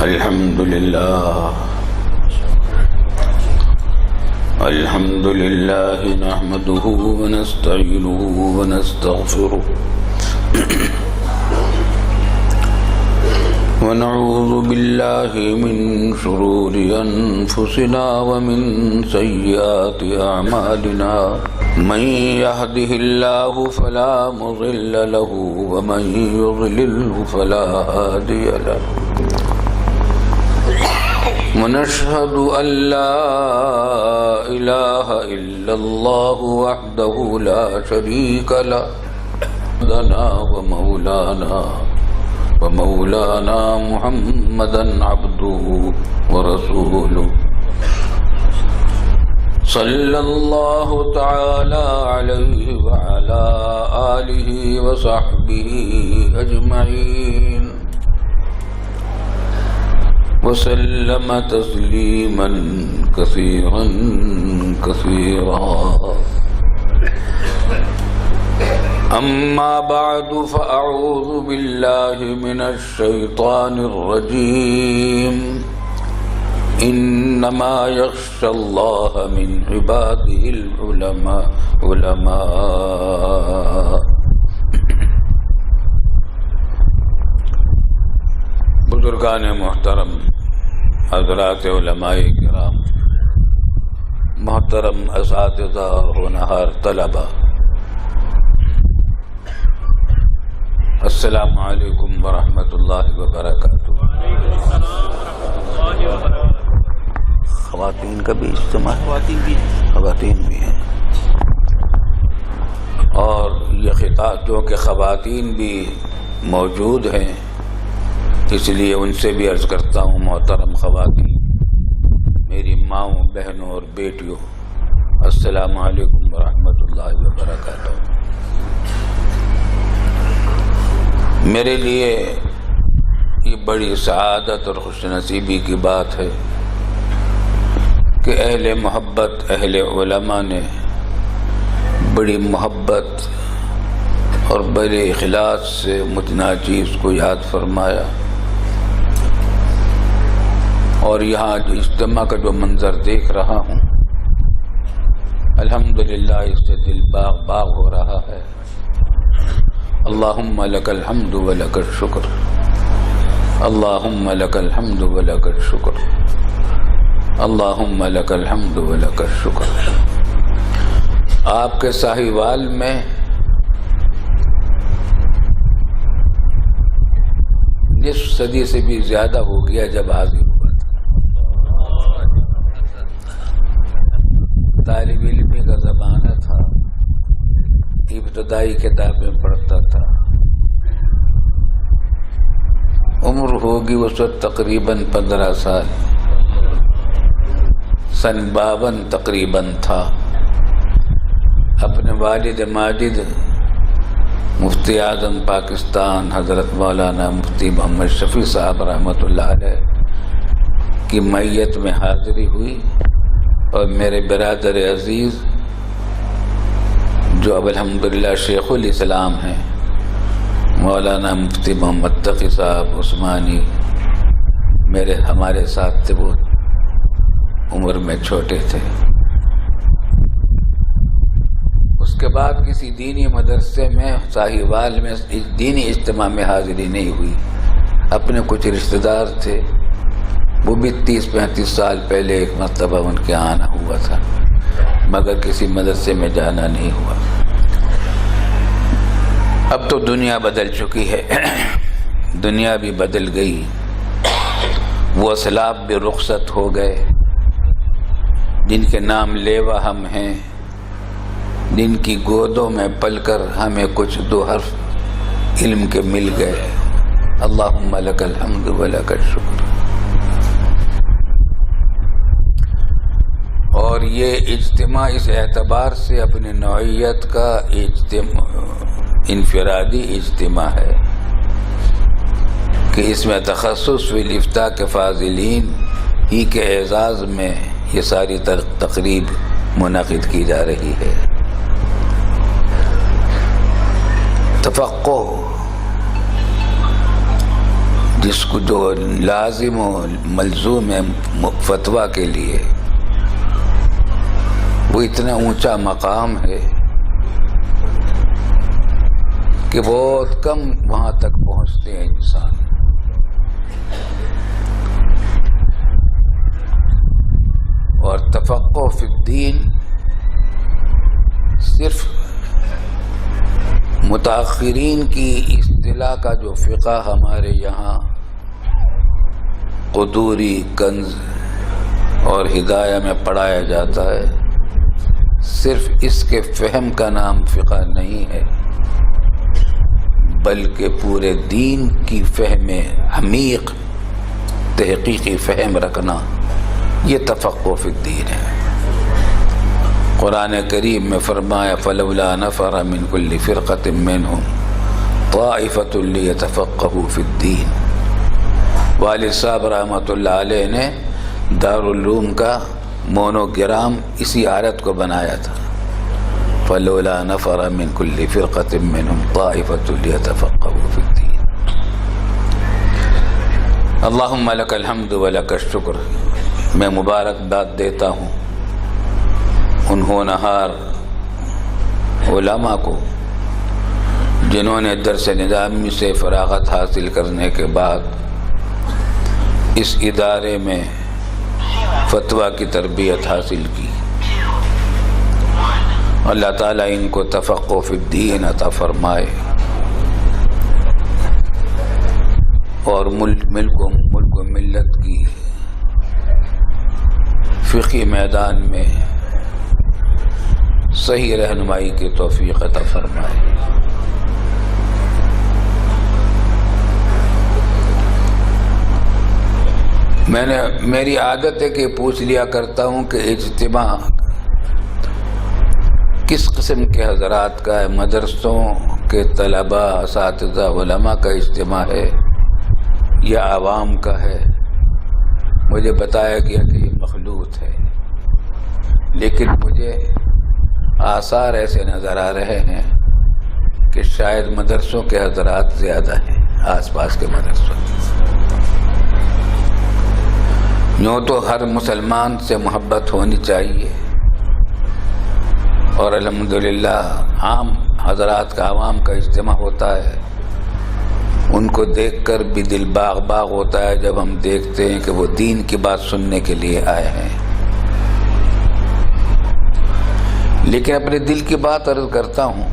الحمد لله نحمده ونستعينه ونستغفره ونعوذ بالله من شرور أنفسنا ومن سيئات أعمالنا من يهده الله فلا مضل له ومن يضلله فلا هادي له ونشهد أن لا إله إلا الله وحده لا شريك له ومولانا محمدا عبده ورسوله صلى الله تعالى عليه وعلى آله وصحبه أجمعين وسلم تسليما كثيرا كثيرا أما بعد فأعوذ بالله من الشيطان الرجيم إنما يخشى الله من عباده العلماء بزرگان محترم، حضرات علماء کرام، محترم اساتذہ اور ہونہار طلبہ، السلام علیکم ورحمۃ اللہ وبرکاتہ۔ خواتین کا بھی اجتماع، خواتین بھی ہیں، اور یہ خطاب کیونکہ خواتین بھی موجود ہیں اس لیے ان سے بھی عرض کرتا ہوں، محترم خواتین، میری ماؤں، بہنوں اور بیٹیوں، السلام علیکم ورحمۃ اللہ وبرکاتہ۔ میرے لیے یہ بڑی سعادت اور خوش نصیبی کی بات ہے کہ اہل محبت، اہل علماء نے بڑی محبت اور بڑے اخلاص سے متنا چیز کو یاد فرمایا، اور یہاں جو اجتماع کا جو منظر دیکھ رہا ہوں، الحمدللہ اس سے دل باغ باغ ہو رہا ہے۔ اللہم لک الحمد و لک الشکر، اللہم لک الحمد و لک الشکر، اللہم لک الحمد و لک الشکر۔ آپ کے ساہیوال میں نصف صدی سے بھی زیادہ ہو گیا جب حاضر ہوا تھا۔ طالب علمی کا زمانہ تھا، ابتدائی کتابیں پڑھتا تھا، عمر ہوگی اس وقت تقریباً 15 سال، سن 52 تقریباً تھا۔ اپنے والد ماجد مفتی اعظم پاکستان حضرت مولانا مفتی محمد شفیع صاحب رحمۃ اللہ علیہ کی میت میں حاضری ہوئی، اور میرے برادر عزیز جو اب الحمدللہ شیخ الاسلام ہیں، مولانا مفتی محمد تقی صاحب عثمانی، ہمارے ساتھ تھے، وہ عمر میں چھوٹے تھے۔ اس کے بعد کسی دینی مدرسے میں ساہیوال میں دینی اجتماع میں حاضری نہیں ہوئی۔ اپنے کچھ رشتہ دار تھے، وہ بھی 30-35 سال پہلے ایک مرتبہ ان کے آنا ہوا تھا، مگر کسی مدرسے میں جانا نہیں ہوا۔ اب تو دنیا بدل چکی ہے، دنیا بھی بدل گئی، وہ اسلاف بھی رخصت ہو گئے جن کے نام لیوا ہم ہیں، جن کی گودوں میں پل کر ہمیں کچھ 2 حرف علم کے مل گئے۔ اللہم لک الحمد و لک الشکر۔ اور یہ اجتماع اس اعتبار سے اپنی نوعیت کا انفرادی اجتماع ہے کہ اس میں تخصص فی الافتاء کے فاضلین ہی کے اعزاز میں یہ ساری تقریب منعقد کی جا رہی ہے۔ تفقہ جس کو جو لازم و ملزوم ہے فتویٰ کے لیے، وہ اتنا اونچا مقام ہے کہ بہت کم وہاں تک پہنچتے ہیں انسان۔ اور تفقہ فی الدین صرف متاخرین کی اصطلاح کا جو فقہ ہمارے یہاں قدوری، کنز اور ہدایہ میں پڑھایا جاتا ہے، صرف اس کے فہم کا نام فقہ نہیں ہے، بلکہ پورے دین کی فہم عمیق، تحقیقی فہم رکھنا، یہ تفقہ فی الدین ہے۔ قرآن کریم میں فرمایا فلولا نفر من كل فرقة منهم طائفة ليتفقهوا في الدین۔ والد صاحب رحمۃ اللہ علیہ نے دارالعلوم کا مونوگرام اسی آیت کو بنایا تھا، فلولا نفر من كل فرقة منهم طائفة ليتفقهوا في الدین۔ اللہم لک الحمد ولک الشکر۔ میں مبارکباد دیتا ہوں ان ہونہار علماء کو جنہوں نے درس نظامی سے فراغت حاصل کرنے کے بعد اس ادارے میں فتویٰ کی تربیت حاصل کی۔ اللہ تعالیٰ ان کو تفقہ فی الدین عطا فرمائے اور ملک و ملت کی فقہی میدان میں صحیح رہنمائی کی توفیق عطا فرمائے۔ میری عادت ہے کہ پوچھ لیا کرتا ہوں کہ اجتماع کس قسم کے حضرات کا ہے، مدرسوں کے طلباء، اساتذہ، علماء کا اجتماع ہے یا عوام کا ہے؟ مجھے بتایا گیا کہ یہ مخلوط ہے، لیکن مجھے آثار ایسے نظر آ رہے ہیں کہ شاید مدرسوں کے حضرات زیادہ ہیں آس پاس کے مدرسوں۔ یوں تو ہر مسلمان سے محبت ہونی چاہیے، اور الحمدللہ عام حضرات کا، عوام کا اجتماع ہوتا ہے، ان کو دیکھ کر بھی دل باغ باغ ہوتا ہے جب ہم دیکھتے ہیں کہ وہ دین کی بات سننے کے لیے آئے ہیں۔ لیکن اپنے دل کی بات عرض کرتا ہوں،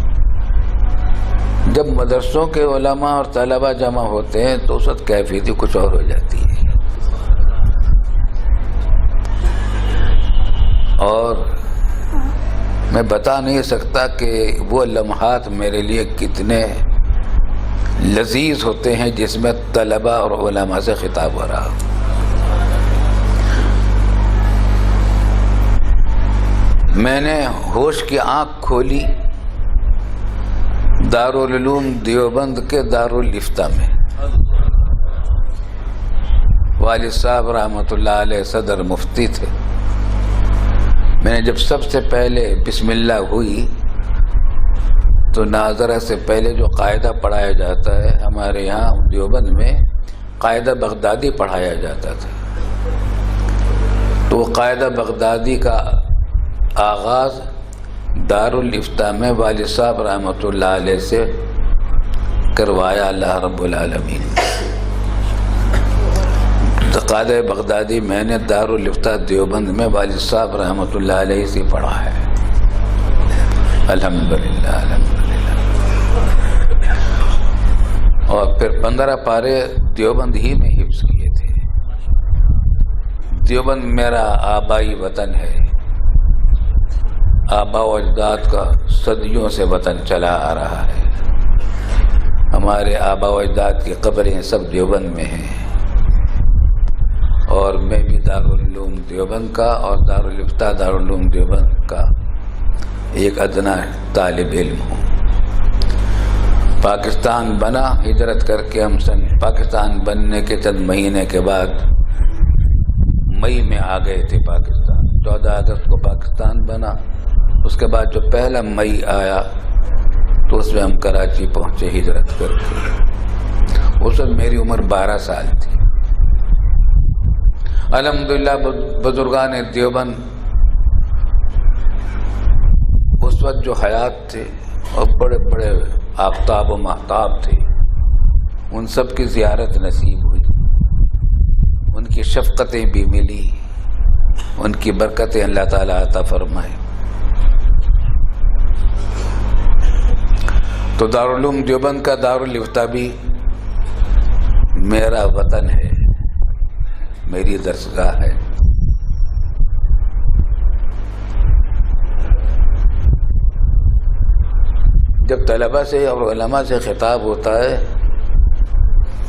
جب مدرسوں کے علماء اور طلباء جمع ہوتے ہیں تو اس وقت کیفیت کچھ اور ہو جاتی ہے، اور میں بتا نہیں سکتا کہ وہ لمحات میرے لیے کتنے لذیذ ہوتے ہیں جس میں طلباء اور علماء سے خطاب ہو رہا۔ میں نے ہوش کی آنکھ کھولی دارالعلوم دیوبند کے دارالفتہ میں۔ والد صاحب رحمۃ اللہ علیہ صدر مفتی تھے۔ میں نے جب سب سے پہلے بسم اللہ ہوئی تو ناظرہ سے پہلے جو قاعدہ پڑھایا جاتا ہے، ہمارے یہاں دیوبند میں قاعدہ بغدادی پڑھایا جاتا تھا، تو قاعدہ بغدادی کا آغاز دارالفتہ میں والد صاحب رحمۃ اللہ علیہ سے کروایا اللہ رب العالمین۔ قاعدہ بغدادی میں نے دارالفتہ دیوبند میں والد صاحب رحمۃ اللہ علیہ سے پڑھا ہے، الحمدللہ الحمدللہ۔ اور پھر 15 پارے دیوبند ہی میں حفظ کیے تھے۔ دیوبند میرا آبائی وطن ہے، آبا و اجداد کا صدیوں سے وطن چلا آ رہا ہے۔ ہمارے آبا و اجداد کی قبریں سب دیوبند میں ہیں، اور میں بھی دارالعلوم دیوبند کا اور دارالفتہ دارالعلوم دیوبند کا ایک ادنا طالب علم ہوں۔ پاکستان بنا، ہجرت کر کے ہم پاکستان بننے کے چند مہینے کے بعد مئی میں آ گئے تھے پاکستان۔ 14 اگست کو پاکستان بنا، اس کے بعد جو پہلا مئی آیا تو اس میں ہم کراچی پہنچے ہجرت کر کے۔ اس وقت میری عمر 12 سال تھی. الحمدللہ بزرگان دیوبند اس وقت جو حیات تھے اور بڑے بڑے آفتاب و مہتاب تھے، ان سب کی زیارت نصیب ہوئی، ان کی شفقتیں بھی ملی، ان کی برکتیں اللہ تعالیٰ عطا فرمائے. تو دارالعلوم دیوبند کا دارالفتہ بھی میرا وطن ہے، میری درسگاہ ہے. جب طلبہ سے اور علماء سے خطاب ہوتا ہے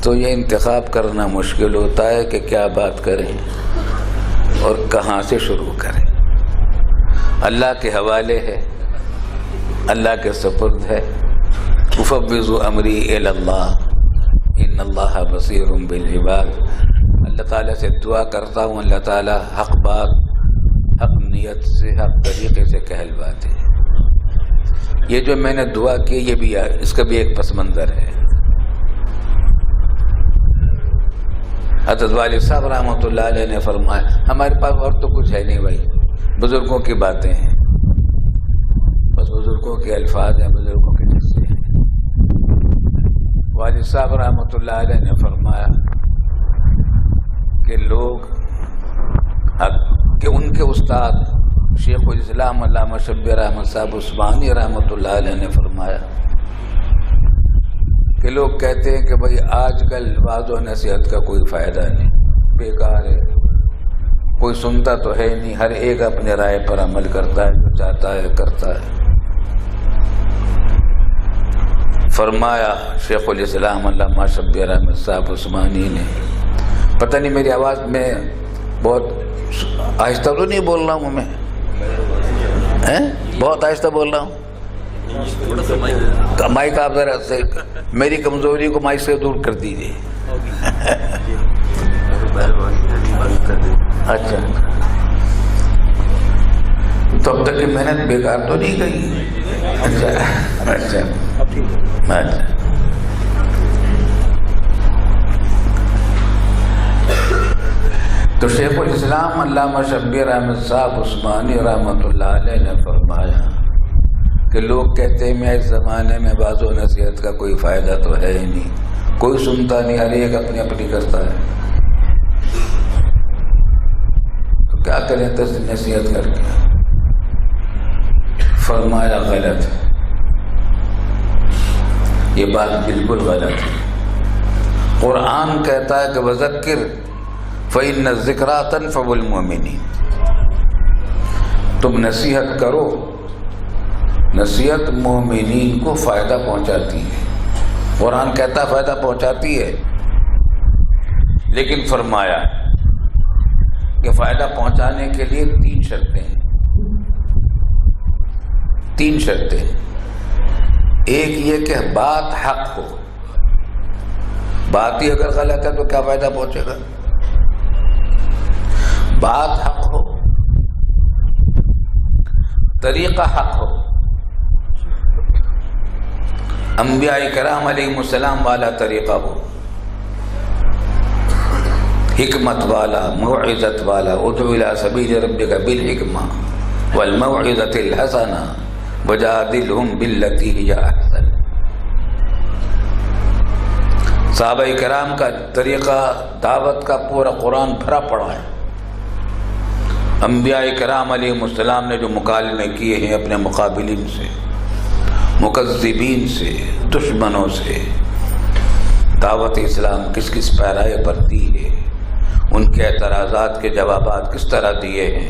تو یہ انتخاب کرنا مشکل ہوتا ہے کہ کیا بات کریں اور کہاں سے شروع کریں. اللہ کے حوالے ہے، اللہ کے سپرد ہے. افوض امری الی اللہ ان اللہ بصیر بالعباد. اللہ تعالیٰ سے دعا کرتا ہوں، اللہ تعالیٰ حق بات، حق نیت سے، حق طریقے سے کہلواتے. یہ جو میں نے دعا کی یہ بھی اس کا بھی ایک پس منظر ہے. حضرت والد صاحب رحمۃ اللہ علیہ نے فرمایا، ہمارے پاس اور تو کچھ ہے نہیں بھائی، بزرگوں کی باتیں ہیں، بس بزرگوں کے الفاظ ہیں، بزرگوں کے قصے ہیں. والد صاحب رحمۃ اللہ علیہ نے فرمایا کہ لوگ کہ ان کے استاد شیخ الاسلام علامہ شبیر احمد صاحب عثمانی رحمۃ اللہ علیہ نے فرمایا کہ لوگ کہتے ہیں کہ بھائی آج کل وعظ و نصیحت کا کوئی فائدہ نہیں، بیکار ہے، کوئی سنتا تو ہے نہیں، ہر ایک اپنے رائے پر عمل کرتا ہے، جو چاہتا ہے کرتا ہے. فرمایا شیخ الاسلام علامہ شبیر احمد صاحب عثمانی نے، پتہ نہیں میری آواز میں بہت آہستہ تو نہیں بول رہا ہوں، میں بہت آہستہ بول رہا ہوں. مائک آپ ذرا سے میری کمزوری کو مائک سے دور کر دیجیے. اچھا، تو اب تک کی محنت بیکار تو نہیں گئی. اچھا اچھا اچھا. تو شیخ الاسلام علامہ شبیر احمد صاحب عثمانی رحمۃ اللہ علیہ نے فرمایا کہ لوگ کہتے ہیں میں اس زمانے میں وعظ و نصیحت کا کوئی فائدہ تو ہے ہی نہیں، کوئی سنتا نہیں، ہر ایک اپنی اپنی کرتا ہے، تو کیا کریں نصیحت کر کے. فرمایا غلط، یہ بات بالکل غلط ہے. قرآن کہتا ہے کہ وذکر فإن الذکریٰ تنفع المؤمنین. تم نصیحت کرو، نصیحت مومنین کو فائدہ پہنچاتی ہے. قرآن کہتا فائدہ پہنچاتی ہے، لیکن فرمایا کہ فائدہ پہنچانے کے لیے 3 شرطیں ہیں. 3 شرطیں. ایک یہ کہ بات حق ہو، بات ہی اگر غلط ہے تو کیا فائدہ پہنچے گا. بات حق ہو، طریقہ حق ہو، انبیاء کرام علیہ السلام والا طریقہ ہو، حکمت والا، موعظت والا. ادعو الی سبیل ربک بالحکمہ والموعظۃ الحسنہ وجادلہم باللتی ہی احسن. صحابہ کرام کا طریقہ دعوت کا پورا قرآن بھرا پڑا ہے. انبیاء کرام علیہ السلام نے جو مکالمے کیے ہیں اپنے مقابلین سے، مکذبین سے، دشمنوں سے، دعوت اسلام کس کس پیرائے پر دی ہے، ان کے اعتراضات کے جوابات کس طرح دیے ہیں،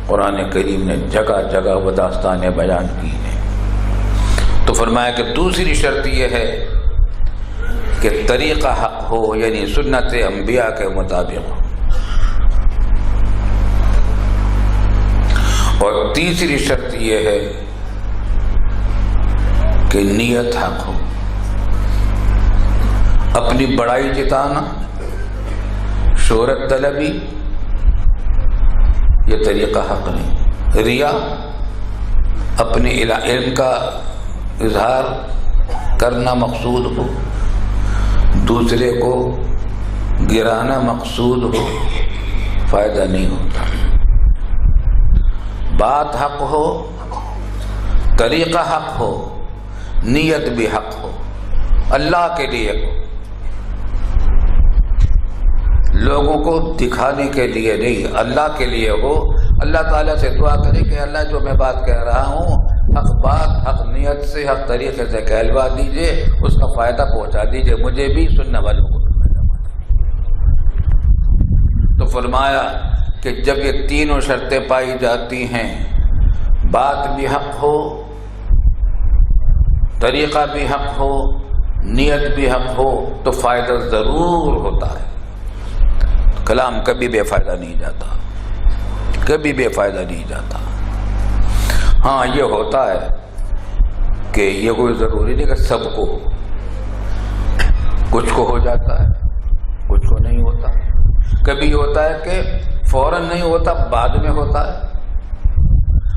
قرآن کریم نے جگہ جگہ وہ داستانیں بیان کی ہیں. تو فرمایا کہ دوسری شرط یہ ہے کہ طریقہ حق ہو، یعنی سنت انبیاء کے مطابق ہو. اور تیسری شرط یہ ہے کہ نیت حق ہو. اپنی بڑائی جتانا، شہرت طلبی، یہ طریقہ حق نہیں. ریا، اپنے علم کا اظہار کرنا مقصود ہو، دوسرے کو گرانا مقصود ہو فائدہ نہیں ہوتا. بات حق ہو، طریقہ حق ہو، نیت بھی حق ہو، اللہ کے لیے ہو، لوگوں کو دکھانے کے لیے نہیں، اللہ کے لیے ہو. اللہ تعالیٰ سے دعا کرے کہ اللہ جو میں بات کہہ رہا ہوں حق بات، حق نیت سے، حق طریقے سے کہلوا دیجئے، اس کا فائدہ پہنچا دیجئے مجھے بھی، سننے والوں کو. تو فرمایا کہ جب یہ تینوں شرطیں پائی جاتی ہیں، بات بھی حق ہو، طریقہ بھی حق ہو، نیت بھی حق ہو، تو فائدہ ضرور ہوتا ہے. کلام کبھی بے فائدہ نہیں جاتا، کبھی بے فائدہ نہیں جاتا. ہاں یہ ہوتا ہے کہ یہ کوئی ضروری نہیں کہ سب کو، کچھ کو ہو جاتا ہے، کچھ کو نہیں ہوتا. کبھی ہوتا ہے کہ فوراً نہیں ہوتا، بعد میں ہوتا ہے.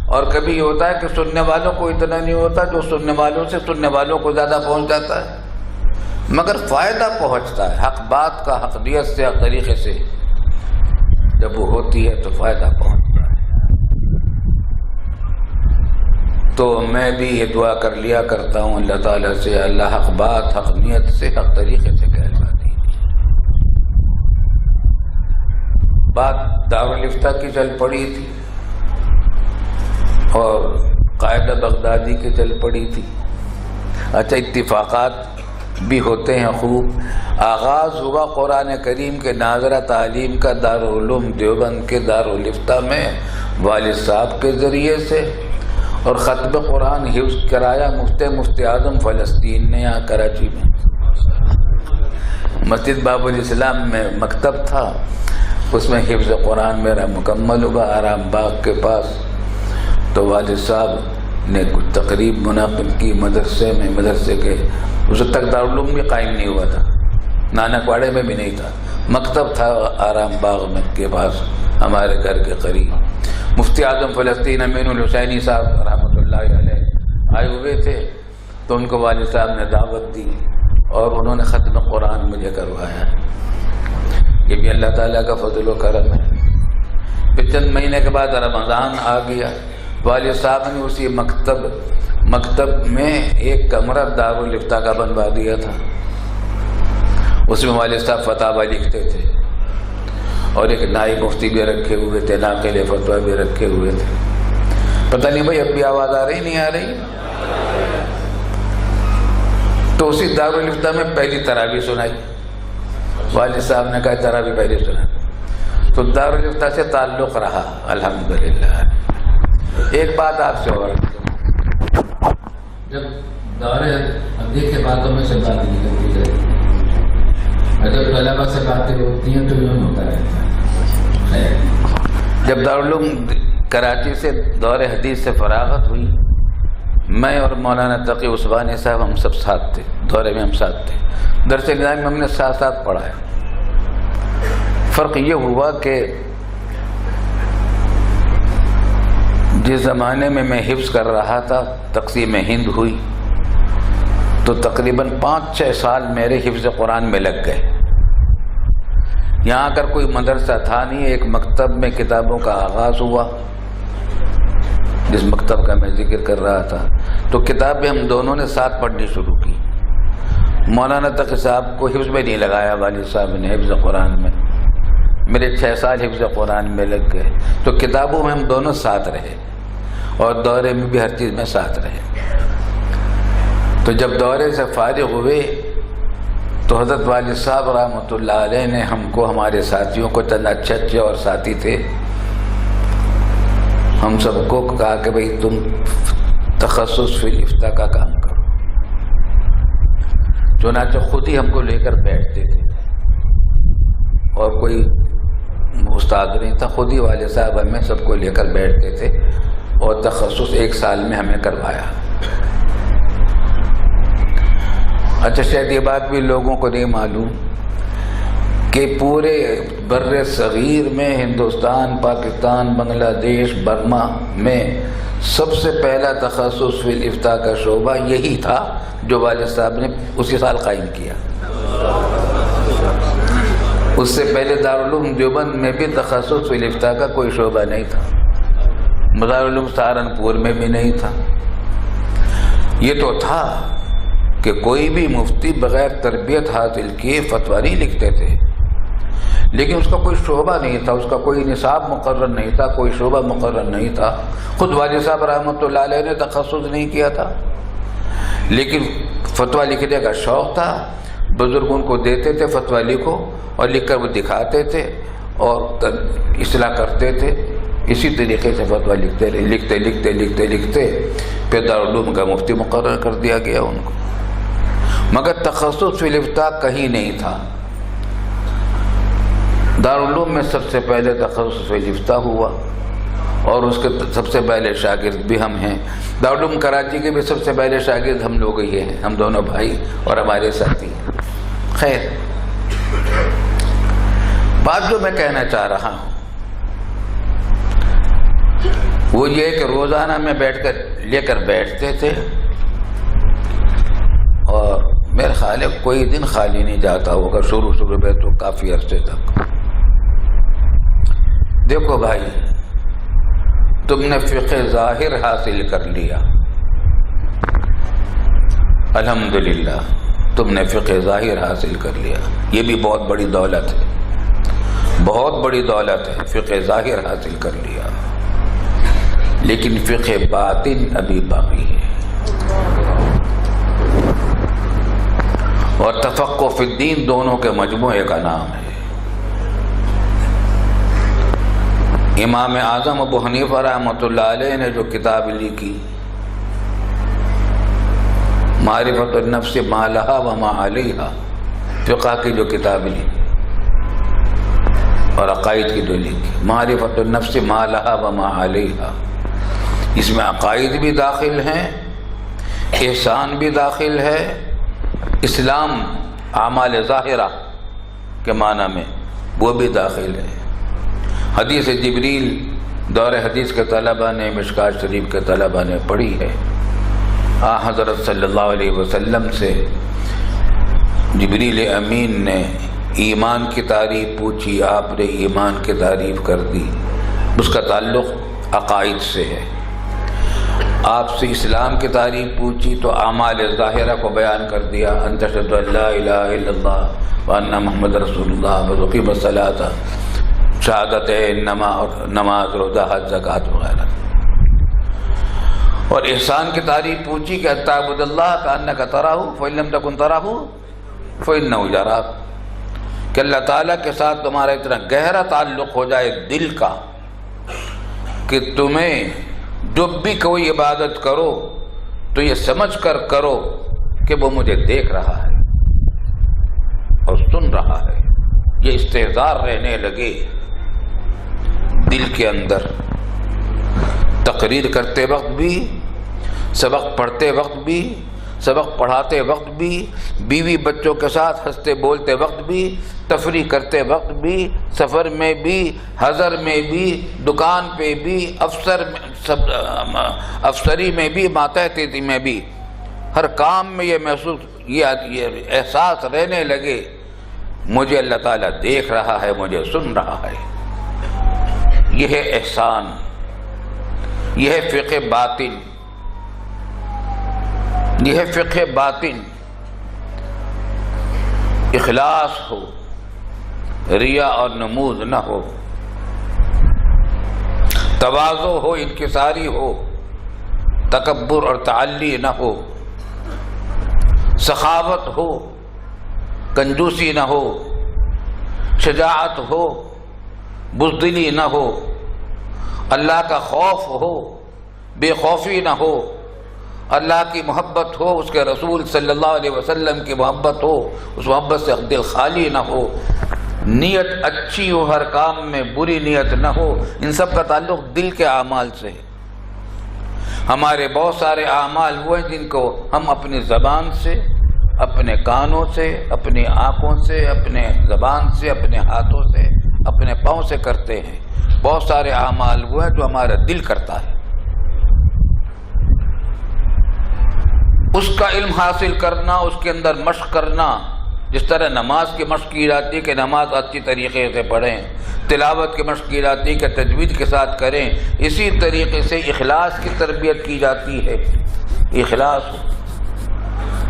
اور کبھی ہوتا ہے کہ سننے والوں کو اتنا نہیں ہوتا، جو سننے والوں سے سننے والوں کو زیادہ پہنچ جاتا ہے، مگر فائدہ پہنچتا ہے. حق بات کا حق نیت سے، حق طریقے سے جب وہ ہوتی ہے تو فائدہ پہنچتا ہے. تو میں بھی یہ دعا کر لیا کرتا ہوں اللہ تعالیٰ سے، اللہ حق بات، حق نیت سے، حق طریقے سے کہلوا دی. بات دارالفتہ کی چل پڑی تھی اور قاعدہ بغدادی کی چل پڑی تھی. اچھا اتفاقات بھی ہوتے ہیں خوب. آغاز ہوا قرآن کریم کے ناظرہ تعلیم کا دارالعلوم دیوبند کے دارالفتہ میں والد صاحب کے ذریعے سے، اور ختم قرآن حفظ کرایا مفتی اعظم فلسطین نے یہاں کراچی میں. مسجد باب الاسلام میں مکتب تھا، اس میں حفظ قرآن میرا مکمل ہوا آرام باغ کے پاس. تو والد صاحب نے کچھ تقریب منعقد کی مدرسے میں، مدرسے کے اس وقت تک دارالعلوم بھی قائم نہیں ہوا تھا، نانک واڑے میں بھی نہیں تھا، مکتب تھا آرام باغ میں کے پاس ہمارے گھر کے قریب. مفتی اعظم فلسطین امین الحسینی صاحب رحمۃ اللہ علیہ آئے ہوئے تھے، تو ان کو والد صاحب نے دعوت دی اور انہوں نے ختم قرآن مجھے کروایا. یہ بھی اللہ تعالیٰ کا فضل و کرم ہے. پھر چند مہینے کے بعد رمضان آ گیا. والد صاحب نے اسی مکتب میں ایک کمرہ دارالفتہ کا بنوا دیا تھا. اس میں والد صاحب فتاوی لکھتے تھے اور ایک نائب مفتی بھی رکھے ہوئے تھے، ناقل فتویٰ بھی رکھے ہوئے تھے. پتہ نہیں بھائی اب بھی آواز آ رہی نہیں آ رہی؟ تو اسی دارالفتہ میں پہلی تراویح سنائی. والد صاحب نے کہا تراویح پہلے سنا. تو دارالفتہ سے تعلق رہا الحمدللہ. ایک بات آپ سے اور جب دورے اب دیکھے باتوں میں سے بات نکلتی ہے، جب طلبہ سے باتیں ہوتی ہیں تو یوں ہوتا رہتا ہے. جب دارالعلوم کراچی سے دور حدیث سے فراغت ہوئی، میں اور مولانا تقی عثمانی صاحب ہم سب ساتھ تھے، دورے میں ہم ساتھ تھے. درس نظام میں ہم نے ساتھ ساتھ پڑھا ہے. فرق یہ ہوا کہ جس زمانے میں میں حفظ کر رہا تھا تقسیم ہند ہوئی تو تقریباً 5-6 سال میرے حفظ قرآن میں لگ گئے. یہاں اگر کوئی مدرسہ تھا نہیں، ایک مکتب میں کتابوں کا آغاز ہوا، جس مکتب کا میں ذکر کر رہا تھا. تو کتابیں ہم دونوں نے ساتھ پڑھنی شروع کی. مولانا تقی صاحب کو حفظ میں نہیں لگایا والد صاحب نے حفظ قرآن میں، میرے 6 سال حفظ قرآن میں لگ گئے. تو کتابوں میں ہم دونوں ساتھ رہے اور دورے میں بھی ہر چیز میں ساتھ رہے. تو جب دورے سے فارغ ہوئے تو حضرت والد صاحب رحمۃ اللہ علیہ نے ہم کو، ہمارے ساتھیوں کو، چند اچھے اور ساتھی تھے، ہم سب کو کہا کہ بھئی تم تخصص فی الافتاء کا کام کرو. چنانچہ خود ہی ہم کو لے کر بیٹھتے تھے اور کوئی استاد نہیں تھا، خود ہی والد صاحب ہمیں سب کو لے کر بیٹھتے تھے اور تخصص 1 سال میں ہمیں کروایا. اچھا شاید یہ بات بھی لوگوں کو نہیں معلوم کہ پورے بر صغیر میں، ہندوستان، پاکستان، بنگلہ دیش، برما میں سب سے پہلا تخصص فی الافتاء کا شعبہ یہی تھا جو والد صاحب نے اسی سال قائم کیا. اس سے پہلے دارالعلوم دیوبند میں بھی تخصص فی الافتاء کا کوئی شعبہ نہیں تھا، دارالعلوم سہارنپور میں بھی نہیں تھا۔ یہ تو تھا کہ کوئی بھی مفتی بغیر تربیت حاصل کیے فتویٰ نہیں لکھتے تھے، لیکن اس کا کوئی شعبہ نہیں تھا، اس کا کوئی نصاب مقرر نہیں تھا، کوئی شعبہ مقرر نہیں تھا۔ خود والد صاحب رحمۃ اللہ علیہ نے تخصص نہیں کیا تھا، لیکن فتویٰ لکھنے کا شوق تھا، بزرگ ان کو دیتے تھے فتویٰ لکھو، اور لکھ کر وہ دکھاتے تھے اور اصلاح کرتے تھے۔ اسی طریقے سے فتویٰ لکھتے پھر دارالعلوم کا مفتی مقرر کر دیا گیا ان کو، مگر تخصص فی الافتاء کہیں نہیں تھا۔ دارالعلوم میں سب سے پہلے تخصص فی الافتاء ہوا، اور اس کے سب سے پہلے شاگرد بھی ہم ہیں۔ دارالعلوم کراچی کے بھی سب سے پہلے شاگرد ہم لوگ ہی ہیں، ہم دونوں بھائی اور ہمارے ساتھی ہیں۔ خیر، بات جو میں کہنا چاہ رہا ہوں وہ یہ کہ روزانہ میں لے کر بیٹھتے تھے، اور میرے خیال ہے کوئی دن خالی نہیں جاتا ہوگا، شروع میں تو کافی عرصے تک۔ دیکھو بھائی، تم نے فقہ ظاہر حاصل کر لیا، الحمدللہ تم نے فقہ ظاہر حاصل کر لیا، یہ بھی بہت بڑی دولت ہے، بہت بڑی دولت ہے، فقہ ظاہر حاصل کر لیا، لیکن فقہ باطن ابھی باقی ہے، اور تفقہ فی الدین دونوں کے مجموعے کا نام ہے۔ امام اعظم ابو حنیفہ رحمۃ اللہ علیہ نے جو کتاب لکھی، معرفت النفس ما لہا وما علیہا، فقہ کی جو کتاب لکھی اور عقائد کی جو لکھی، معرفت النفس ما لہا وما علیہا، اس میں عقائد بھی داخل ہیں، احسان بھی داخل ہے، اسلام اعمال ظاہرہ کے معنی میں وہ بھی داخل ہے۔ حدیث جبریل دور حدیث کے طلبہ نے، مشکات شریف کے طلبہ نے پڑھی ہے، حضرت صلی اللہ علیہ وسلم سے جبریل امین نے ایمان کی تعریف پوچھی، آپ نے ایمان کی تعریف کر دی، اس کا تعلق عقائد سے ہے۔ آپ سے اسلام کی تعریف پوچھی تو اعمال ظاہرہ کو بیان کر دیا، ان تشہد ان لا الہ الا اللہ وان محمد رسول اللہ وتقیم الصلاۃ، شہادت نماز، روزہ، حج، زکوٰۃ وغیرہ۔ اور احسان کی تعریف پوچھی کہ تعبد اللہ کأنک تراہ فإن لم تکن تراہ فإنہ یراک، کہ اللہ تعالیٰ کے ساتھ تمہارا اتنا گہرا تعلق ہو جائے دل کا کہ تمہیں جب بھی کوئی عبادت کرو تو یہ سمجھ کر کرو کہ وہ مجھے دیکھ رہا ہے اور سن رہا ہے، یہ استحضار رہنے لگے دل کے اندر۔ تقریر کرتے وقت بھی، سبق پڑھتے وقت بھی، سبق پڑھاتے وقت بھی، بیوی بچوں کے ساتھ ہنستے بولتے وقت بھی، تفریح کرتے وقت بھی، سفر میں بھی، حضر میں بھی، دکان پہ بھی، افسری میں بھی، ماتحتی میں بھی، ہر کام میں یہ احساس رہنے لگے مجھے اللہ تعالیٰ دیکھ رہا ہے، مجھے سن رہا ہے۔ یہ ہے احسان، یہ ہے فقہ باطن، یہ ہے فقہ باطن۔ اخلاص ہو، ریا اور نمود نہ ہو، تواضع ہو، انکساری ہو، تکبر اور تعلی نہ ہو، سخاوت ہو، کنجوسی نہ ہو، شجاعت ہو، بزدلی نہ ہو، اللہ کا خوف ہو، بے خوفی نہ ہو، اللہ کی محبت ہو، اس کے رسول صلی اللہ علیہ وسلم کی محبت ہو، اس محبت سے دل خالی نہ ہو، نیت اچھی ہو، ہر کام میں بری نیت نہ ہو۔ ان سب کا تعلق دل کے اعمال سے ہے۔ ہمارے بہت سارے اعمال وہ ہیں جن کو ہم اپنی زبان سے، اپنے کانوں سے، اپنی آنکھوں سے، اپنے زبان سے، اپنے ہاتھوں سے، اپنے پاؤں سے کرتے ہیں۔ بہت سارے اعمال وہ ہیں جو ہمارا دل کرتا ہے۔ اس کا علم حاصل کرنا، اس کے اندر مشق کرنا، جس طرح نماز کی مشق کی جاتی ہے کہ نماز اچھی طریقے سے پڑھیں، تلاوت کی مشق کی جاتی ہے کہ تجوید کے ساتھ کریں، اسی طریقے سے اخلاص کی تربیت کی جاتی ہے۔ اخلاص ہو،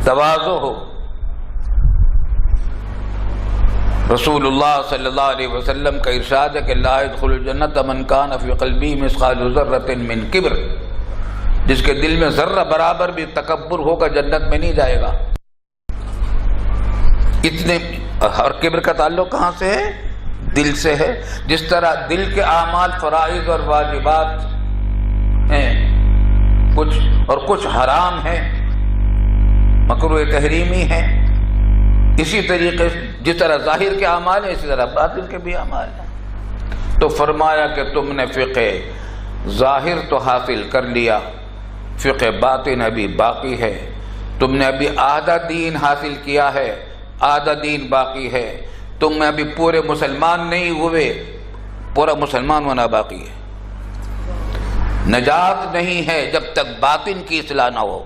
تواضع ہو۔ رسول اللہ صلی اللہ علیہ وسلم کا ارشاد ہے کہ لا يدخل الجنت من کان فی قلبہ مثقال ذرۃ من کبر، جس کے دل میں ذرہ برابر بھی تکبر ہوگا جنت میں نہیں جائے گا۔ اتنے، اور کبر کا تعلق کہاں سے ہے؟ دل سے ہے۔ جس طرح دل کے اعمال فرائض اور واجبات ہیں کچھ، اور کچھ حرام ہیں، مکروہ تحریمی ہیں، اسی طریقے سے جس طرح ظاہر کے اعمال ہیں اسی طرح باطن کے بھی اعمال ہیں۔ تو فرمایا کہ تم نے فقہ ظاہر تو حاصل کر لیا، فقہ باطن ابھی باقی ہے۔ تم نے ابھی آدھا دین حاصل کیا ہے، آدھا دین باقی ہے۔ تم میں ابھی پورے مسلمان نہیں ہوئے، پورا مسلمان ہونا باقی ہے۔ نجات نہیں ہے جب تک باطن کی اصلاح نہ ہو۔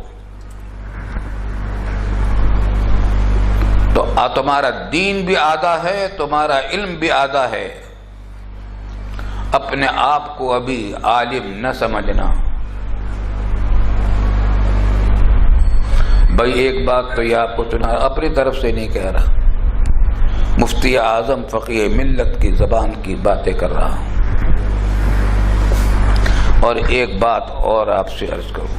تو تمہارا دین بھی آدھا ہے، تمہارا علم بھی آدھا ہے۔ اپنے آپ کو ابھی عالم نہ سمجھنا۔ بھائی ایک بات تو یہ آپ کو سنا، اپنی طرف سے نہیں کہہ رہا، مفتی اعظم فقیہ ملت کی زبان کی باتیں کر رہا ہوں۔ اور ایک بات اور آپ سے عرض کروں،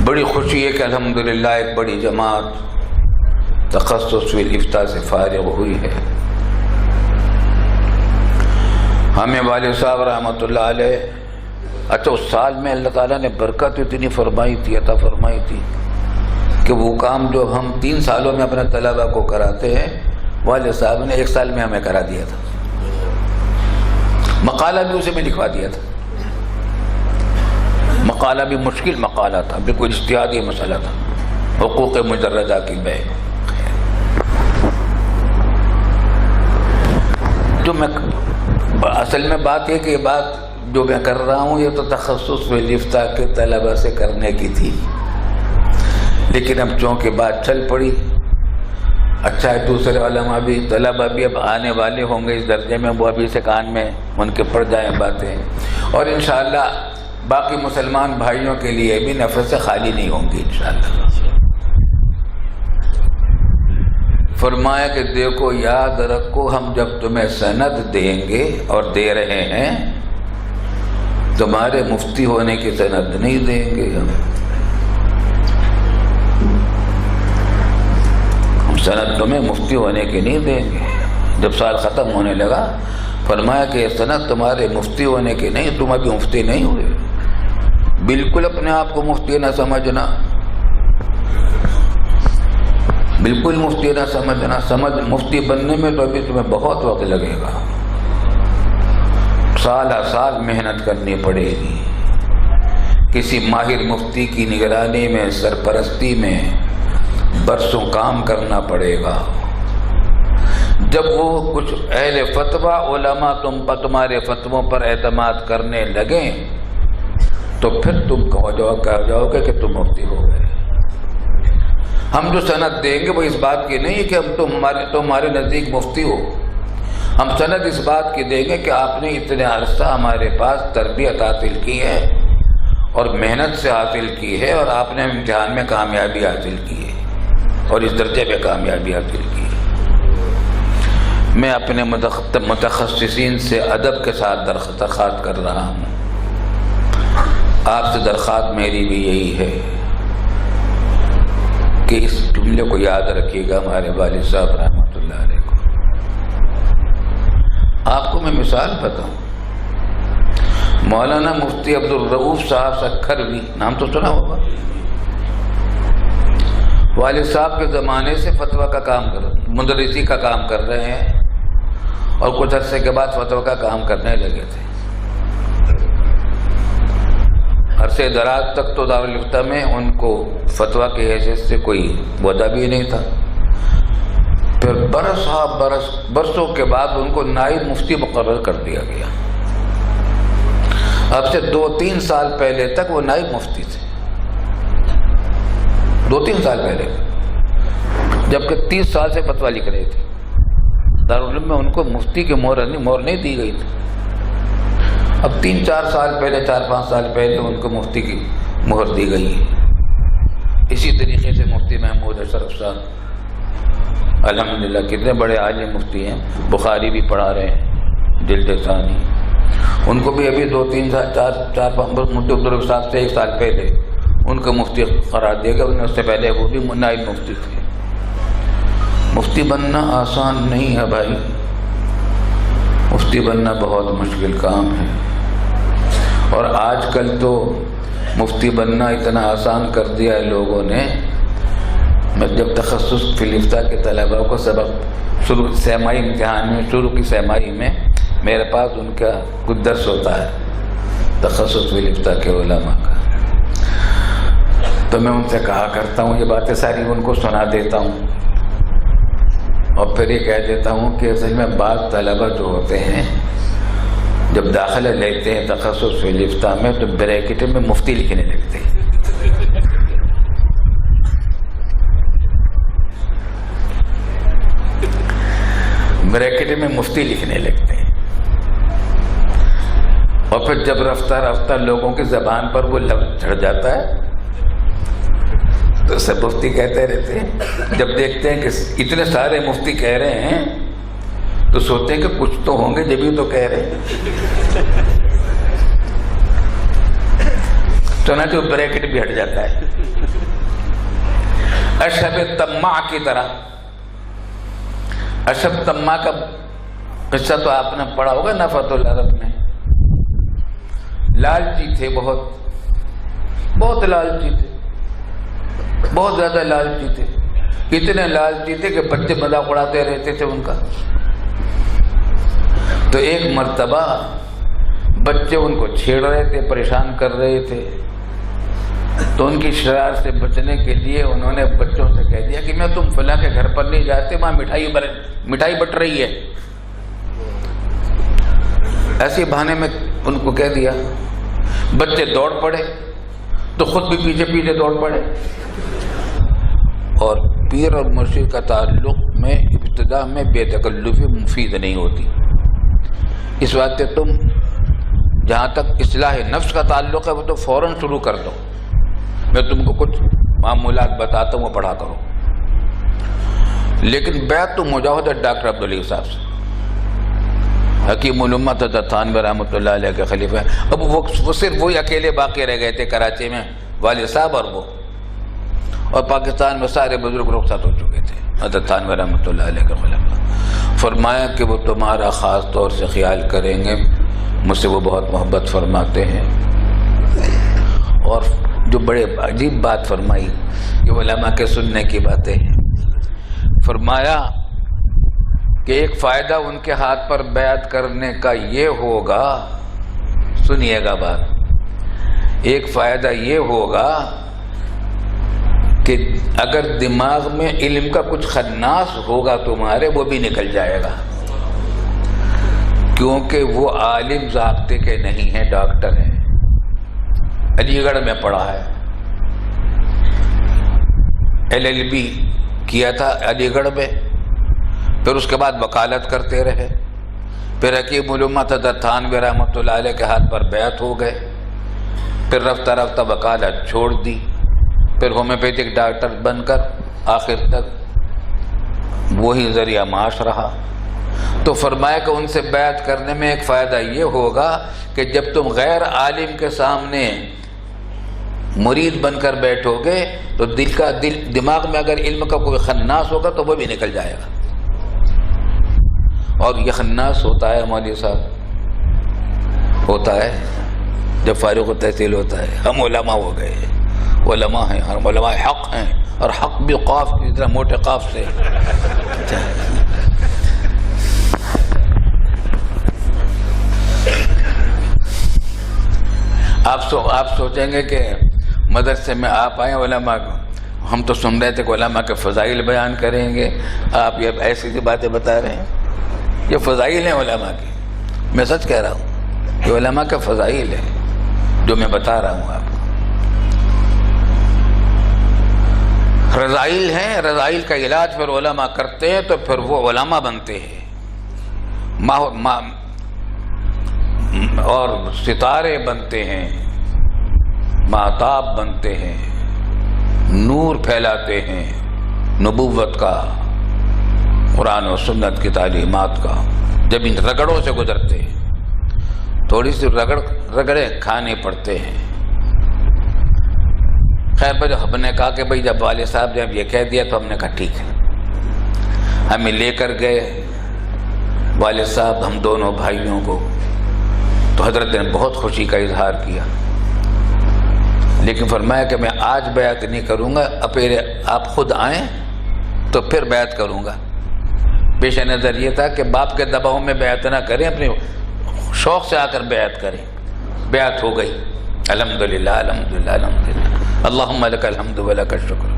بڑی خوشی ہے کہ الحمدللہ ایک بڑی جماعت تخصص فی الافتاء سے فارغ ہوئی ہے۔ ہمیں والد صاحب رحمۃ اللہ علیہ، اچھا اس سال میں اللہ تعالیٰ نے برکت اتنی فرمائی تھی، عطا فرمائی تھی کہ وہ کام جو ہم 3 سالوں میں اپنے طلبہ کو کراتے ہیں، والد صاحب نے 1 سال میں ہمیں کرا دیا تھا۔ مقالہ بھی اسے میں لکھوا دیا تھا، مقالہ بھی مشکل مقالہ تھا، بالکل اجتہادی مسئلہ تھا، حقوق مجردہ کی بے۔ تو میں اصل میں بات یہ کہ یہ بات جو میں کر رہا ہوں یہ تو تخصص فی الافتاء کے طلبہ سے کرنے کی تھی، لیکن اب چونکہ بات چل پڑی، اچھا ہے دوسرے علماء بھی، طلبہ بھی اب آنے والے ہوں گے اس درجے میں، وہ ابھی سے کان میں ان کے پڑ جائیں باتیں، اور انشاءاللہ باقی مسلمان بھائیوں کے لیے بھی نفس خالی نہیں ہوں گی انشاءاللہ۔ فرمایا کہ دیکھو یاد رکھو، ہم جب تمہیں سند دیں گے اور دے رہے ہیں، تمہارے مفتی ہونے کی سند نہیں دیں گے، ہم سند تمہیں مفتی ہونے کی نہیں دیں گے۔ جب سال ختم ہونے لگا فرمایا کہ یہ سند تمہارے مفتی ہونے کی نہیں، تم ابھی مفتی نہیں ہوئے۔ بالکل اپنے آپ کو مفتی نہ سمجھنا، بالکل مفتی نہ سمجھنا، مفتی بننے میں تو ابھی تمہیں بہت وقت لگے گا، سالہ سال محنت کرنی پڑے گی، کسی ماہر مفتی کی نگرانی میں، سرپرستی میں برسوں کام کرنا پڑے گا۔ جب وہ کچھ اہل فتویٰ علماء تمہارے فتووں پر اعتماد کرنے لگیں تو پھر تم کہہ جاؤ گے کہ تم مفتی ہو گئے۔ ہم جو سند دیں گے وہ اس بات کی نہیں کہ ہم تمہارے نزدیک مفتی ہو، ہم سند اس بات کی دیں گے کہ آپ نے اتنے عرصہ ہمارے پاس تربیت حاصل کی ہے اور محنت سے حاصل کی ہے، اور آپ نے امتحان میں کامیابی حاصل کی ہے اور اس درجے پہ کامیابی حاصل کی ہے۔ میں اپنے متخصصین سے ادب کے ساتھ درخواست کر رہا ہوں، آپ سے درخواست میری بھی یہی ہے کہ اس جملے کو یاد رکھیے گا ہمارے والد صاحب رحمۃ اللہ علیہ کو۔ آپ کو میں مثال بتاؤں، مولانا مفتی عبدالرؤوف صاحب سکھروی، نام تو سنا ہوگا، والد صاحب کے زمانے سے فتویٰ کا کام مدرسی کا کام کر رہے ہیں، اور کچھ عرصے کے بعد فتویٰ کا کام کرنے لگے تھے۔ عرصے دراز تک تو دارالفتہ میں ان کو فتویٰ کی حیثیت سے کوئی وعدہ بھی نہیں تھا، پھر برسوں کے بعد ان کو نائب مفتی مقرر کر دیا گیا۔ اب سے 2-3 سال پہلے تک وہ نائب مفتی تھے، 2-3 سال پہلے، جبکہ 30 سال سے فتویٰ لکھ رہے تھے دارالعلوم میں، ان کو مفتی کی مہر نہیں دی گئی تھی. اب 3-4 سال پہلے، 4-5 سال پہلے ان کو مفتی کی مہر دی گئی ہے. اسی طریقے سے مفتی محمود اشرف صاحب الحمدللہ کتنے بڑے عالم مفتی ہیں، بخاری بھی پڑھا رہے ہیں جلد ثانی. ان کو بھی ابھی 2-3 سال 4-5 مفتی عبدالرحمن صاحب سے 1 سال پہلے ان کو مفتی قرار دیا گیا. اس سے پہلے وہ بھی نائب مفتی تھے. مفتی بننا آسان نہیں ہے بھائی، مفتی بننا بہت مشکل کام ہے. اور آج کل تو مفتی بننا اتنا آسان کر دیا ہے لوگوں نے. میں جب تخصص فی الافتاء کے طلباء کو سبق شروع سیمائی امتحان میں، شروع کی سیمائی میں میرے پاس ان کا کچھ درس ہوتا ہے تخصص فی الافتاء کے علماء کا، تو میں ان سے کہا کرتا ہوں، یہ باتیں ساری ان کو سنا دیتا ہوں، اور پھر یہ کہہ دیتا ہوں کہ اصل میں بعض طلباء جو ہوتے ہیں جب داخلہ لیتے ہیں تخصص فی الافتاء میں تو بریکٹ میں مفتی لکھنے لگتے ہیں. بریکٹ میں مفتی لکھنے لگتے ہیں، اور پھر جب رفتہ رفتہ لوگوں کی زبان پر وہ لفظ چڑھ جاتا ہے تو سب مفتی کہتے رہتے ہیں. جب دیکھتے ہیں کہ اتنے سارے مفتی کہہ رہے ہیں تو سوچتے ہیں کہ کچھ تو ہوں گے جبھی تو کہہ رہے ہیں. چنانچہ وہ بریکٹ بھی ہٹ جاتا ہے. اشہب طماع کی طرح، اشہب طماع کا قصہ تو آپ نے پڑھا ہوگا نفحۃ العرب میں. لالچی تھے، بہت لالچی تھے، بہت زیادہ لالچی تھے. اتنے لالچی تھے کہ بچے مذاق اڑاتے رہتے تھے ان کا. تو ایک مرتبہ بچے ان کو چھیڑ رہے تھے، پریشان کر رہے تھے، تو ان کی شرارت سے بچنے کے لیے انہوں نے بچوں سے کہہ دیا کہ میں تم فلاں کے گھر پر نہیں جاتے، وہاں مٹھائی بٹ رہی ہے. ایسے بہانے میں ان کو کہہ دیا. بچے دوڑ پڑے تو خود بھی پیچھے پیچھے دوڑ پڑے. اور پیر اور مرشد کا تعلق میں ابتدا میں بے تکلفی مفید نہیں ہوتی. اس واسطے تم جہاں تک اصلاح نفس کا تعلق ہے وہ تو فوراً شروع کر دو. میں تم کو کچھ معمولات بتاتا ہوں، وہ پڑھا کرو. لیکن بیعت تم ہو جاؤ ڈاکٹر عبدالعلی صاحب سے، حکیم الامہ تھانوی رحمۃ اللہ علیہ کے خلیفہ. اب وہ صرف وہی اکیلے باقی رہ گئے تھے کراچی میں، والد صاحب اور وہ، اور پاکستان میں سارے بزرگ رخصت ہو چکے تھے. حضرت تھانوی رحمۃ اللہ علیہ کے خلیفہ فرمایا کہ وہ تمہارا خاص طور سے خیال کریں گے، مجھ سے وہ بہت محبت فرماتے ہیں. اور جو بڑے عجیب بات فرمائی، یہ علماء کے سننے کی باتیں ہیں. فرمایا کہ ایک فائدہ ان کے ہاتھ پر بیعت کرنے کا یہ ہوگا، سنیے گا بات، ایک فائدہ یہ ہوگا کہ اگر دماغ میں علم کا کچھ خناس ہوگا تمہارے، وہ بھی نکل جائے گا، کیونکہ وہ عالم ضابطے کے نہیں ہیں، ڈاکٹر ہیں. علی گڑھ میں پڑھا ہے، LLB کیا تھا علی گڑھ میں، پھر اس کے بعد وکالت کرتے رہے. پھر حکیم الامہ تھانوی رحمۃ اللہ علیہ کے ہاتھ پر بیعت ہو گئے. پھر رفتہ رفتہ وکالت چھوڑ دی، پھر ہومیوپیتھک ڈاکٹر بن کر آخر تک وہی ذریعہ معاش رہا. تو فرمایا کہ ان سے بیعت کرنے میں ایک فائدہ یہ ہوگا کہ جب تم غیر عالم کے سامنے مرید بن کر بیٹھو گے تو دماغ میں اگر علم کا کوئی خناس ہوگا تو وہ بھی نکل جائے گا. اور یہ خناس ہوتا ہے مولوی صاحب، ہوتا ہے جب فارغ التحصیل ہوتا ہے. ہم علماء ہو گئے، علماء ہیں، ہم علماء حق ہیں، اور حق بھی قاف کی طرح موٹے قاف سے. آپ سوچیں گے کہ مدرسے میں آپ آئیں علماء کو، ہم تو سن رہے تھے کہ علماء کے فضائل بیان کریں گے، آپ یہ ایسی سی باتیں بتا رہے ہیں. یہ فضائل ہیں علماء کے، میں سچ کہہ رہا ہوں، یہ علماء کے فضائل ہیں جو میں بتا رہا ہوں آپ کو. رذائل ہیں، رذائل کا علاج پھر علماء کرتے ہیں تو پھر وہ علماء بنتے ہیں، اور ستارے بنتے ہیں، مہتاب بنتے ہیں، نور پھیلاتے ہیں نبوت کا، قرآن و سنت کی تعلیمات کا، جب ان رگڑوں سے گزرتے ہیں۔ تھوڑی سی رگڑے کھانے پڑتے ہیں۔ خیر بھائی ہم نے کہا کہ بھائی جب والد صاحب جب یہ کہہ دیا تو ہم نے کہا ٹھیک ہے، ہمیں لے کر گئے والد صاحب ہم دونوں بھائیوں کو، تو حضرت نے بہت خوشی کا اظہار کیا، لیکن فرمایا کہ میں آج بیعت نہیں کروں گا، آپ خود آئیں تو پھر بیعت کروں گا۔ پیش نظر یہ تھا کہ باپ کے دباؤ میں بیعت نہ کریں، اپنے شوق سے آ کر بیعت کریں۔ بیعت ہو گئی، الحمدللہ الحمدللہ الحمدللہ، اللہم لک الحمد و لک الشکر۔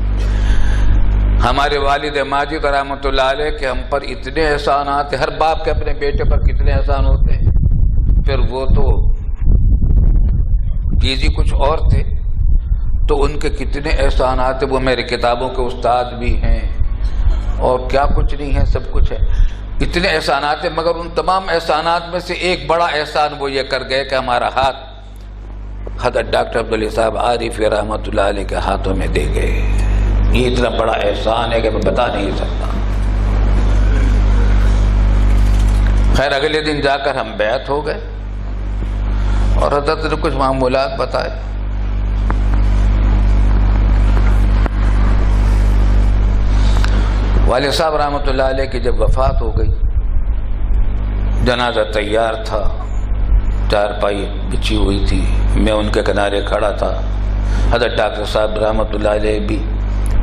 ہمارے والد ماجد رحمۃ اللہ علیہ کہ ہم پر اتنے احسانات ہیں، ہر باپ کے اپنے بیٹے پر کتنے احسان ہوتے ہیں، پھر وہ تو چیز ہی کچھ اور تھے، تو ان کے کتنے احسانات ہیں، وہ میرے کتابوں کے استاد بھی ہیں اور کیا کچھ نہیں ہے، سب کچھ ہے، اتنے احسانات ہیں، مگر ان تمام احسانات میں سے ایک بڑا احسان وہ یہ کر گئے کہ ہمارا ہاتھ حضرت ڈاکٹر عبداللہ صاحب عارفی رحمۃ اللہ علیہ کے ہاتھوں میں دے گئے۔ یہ اتنا بڑا احسان ہے کہ میں بتا نہیں سکتا۔ خیر اگلے دن جا کر ہم بیعت ہو گئے اور حضرت نے کچھ معمولات بتائے۔ والد صاحب رحمۃ اللہ علیہ کی جب وفات ہو گئی، جنازہ تیار تھا، چارپائی بچھی ہوئی تھی، میں ان کے کنارے کھڑا تھا، حضرت ڈاکٹر صاحب رحمۃ اللہ علیہ بھی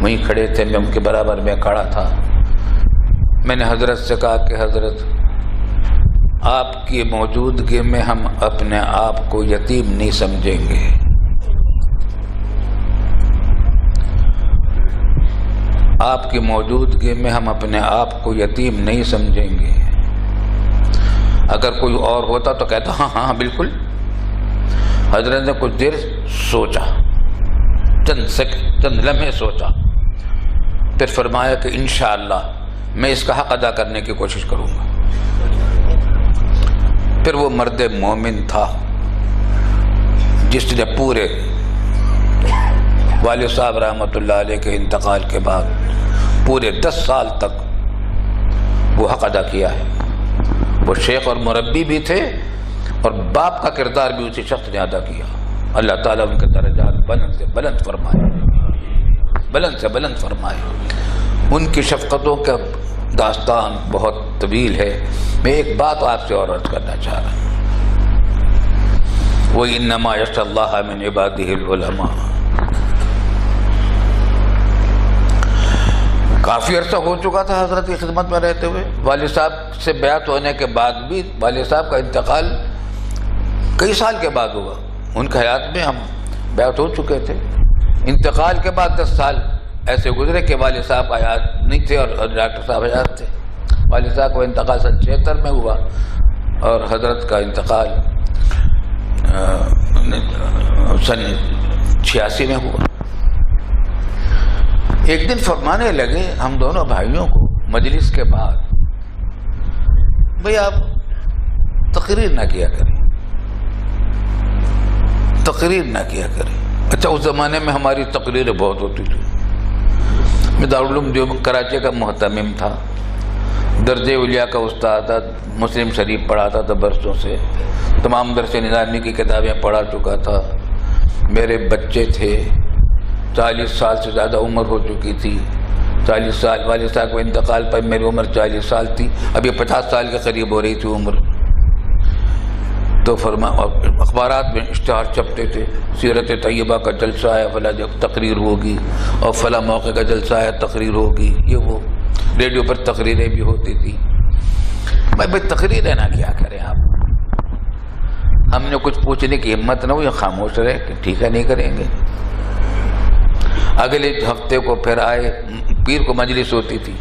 وہیں کھڑے تھے، میں ان کے برابر میں کھڑا تھا۔ میں نے حضرت سے کہا کہ حضرت آپ کی موجودگی میں ہم اپنے آپ کو یتیم نہیں سمجھیں گے، آپ کی موجودگی میں ہم اپنے آپ کو یتیم نہیں سمجھیں گے۔ اگر کوئی اور ہوتا تو کہتا ہاں ہاں بالکل۔ حضرت نے کچھ دیر سوچا، چند لمحے سوچا، پھر فرمایا کہ انشاءاللہ میں اس کا حق ادا کرنے کی کوشش کروں گا۔ پھر وہ مرد مومن تھا جس نے پورے والد صاحب رحمۃ اللہ علیہ کے انتقال کے بعد پورے 10 سال تک وہ حق ادا کیا ہے۔ وہ شیخ اور مربی بھی تھے اور باپ کا کردار بھی اسی شخص نے ادا کیا۔ اللہ تعالیٰ ان کے درجات بلند سے بلند فرمائے، بلند سے بلند فرمائے۔ ان کی شفقتوں کا داستان بہت طویل ہے، میں ایک بات آپ سے اور عرض کرنا چاہ رہا ہوں، وَإِنَّمَا يَخْشَى اللَّهَ مِنْ عِبَادِهِ الْعُلَمَاءُ۔ کافی عرصہ ہو چکا تھا حضرت کی خدمت میں رہتے ہوئے، والد صاحب سے بیعت ہونے کے بعد بھی والد صاحب کا انتقال کئی سال کے بعد ہوا، ان کی حیات میں ہم بیعت ہو چکے تھے، انتقال کے بعد 10 سال ایسے گزرے کہ والد صاحب حیات نہیں تھے اور ڈاکٹر صاحب حیات تھے۔ والد صاحب کا انتقال سن 76 میں ہوا اور حضرت کا انتقال سن 86 میں ہوا۔ ایک دن فرمانے لگے ہم دونوں بھائیوں کو مجلس کے بعد، بھئی آپ تقریر نہ کیا کریں، تقریر نہ کیا کریں۔ اچھا اس زمانے میں ہماری تقریریں بہت ہوتی تھی، میں دارالعلوم جو کراچی کا محتمم تھا، درجہ اولیاء کا استاد تھا، مسلم شریف پڑھاتا تھا برسوں سے، تمام درس نظامی کی کتابیں پڑھا چکا تھا، میرے بچے تھے، 40 سال سے زیادہ عمر ہو چکی تھی، 40 سال والد صاحب کو انتقال پر میری عمر 40 سال تھی، اب یہ 50 سال کے قریب ہو رہی تھی عمر۔ تو اخبارات میں اشتہار چھپتے تھے، سیرت طیبہ کا جلسہ ہے، فلاں تقریر ہوگی، اور فلاں موقع کا جلسہ ہے تقریر ہوگی، یہ وہ ریڈیو پر تقریریں بھی ہوتی تھی۔ بھائی تقریریں نہ کیا کریں آپ، ہم نے کچھ پوچھنے کی ہمت نہ ہوئی، خاموش رہے کہ ٹھیک ہے نہیں کریں گے۔ اگلے ہفتے کو پھر آئے، پیر کو مجلس ہوتی تھی،